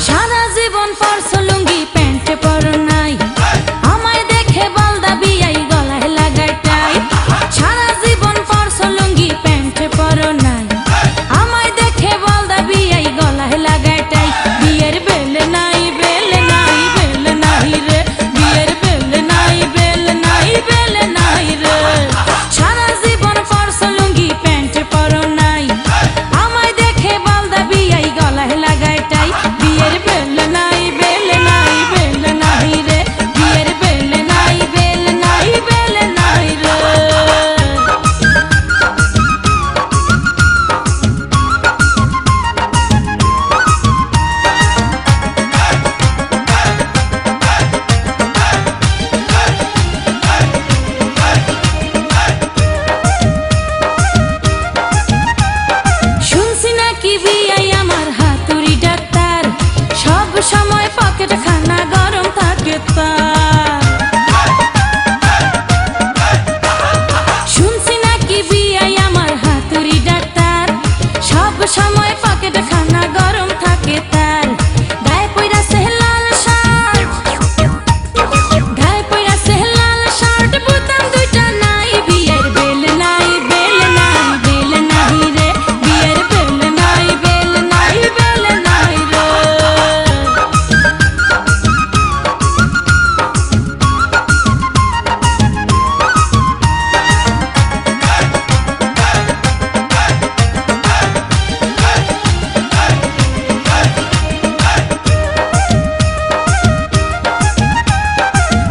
সারা জীবন পরছো লুঙ্গি pant পরো নাই, আমায় দেখে বলদা বিয়াই গলায় লাগায় টাই। সারা জীবন পরছো লুঙ্গি প্যান্ট পরো নাই, আমায় দেখে বলদা বিয়াই গলায় লাগায় টাই। বিয়ের বেল নাই বেল নাই বেল নাই রে, বিয়ের বেল নাই বেল নাই বেল নাই রে। সারা জীবন পরছো লুঙ্গি প্যান্ট পরো নাই, আমায় দেখে বলদা বিয়াই গলায় লাগায় টাই। বিয়ের বেল নাই বেল নাই বেল নাই রে, বিয়ের বেল নাই বেল নাই বেল নাই রে। শুনছি নাকি বিয়াই আমার হাতুড়ি ডাক্তার, সব সময় পকেট খানা গরম থাকে তার। শুনছি নাকি বিয়াই আমার হাতুড়ি ডাক্তার, সব সময় পকেট খানা গরম থাকে তার। গায়ে পইরাছে লাল শার্ট, গায়ে পইরাছে লাল শার্ট, বুতাম দুইটা নাই। বিয়ের বেল নাই বেল নাই বেল নাই রে, বিয়ের বেল নাই বেল নাই বেল নাই রে।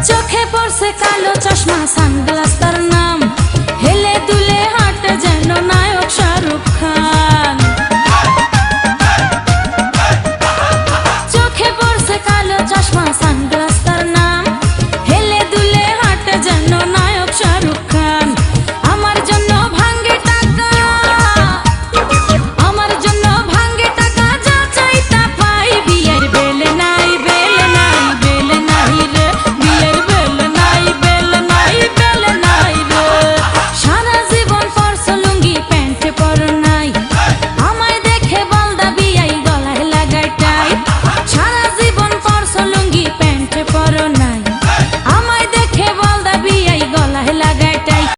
চোখে পড়ছে কালো চশমা, সানগ্লাস তার নাম, হেলে দুলে হাঁটে যেন নায়ক শাহরুখ খান। চোখে পড়ছে কালো চশমা,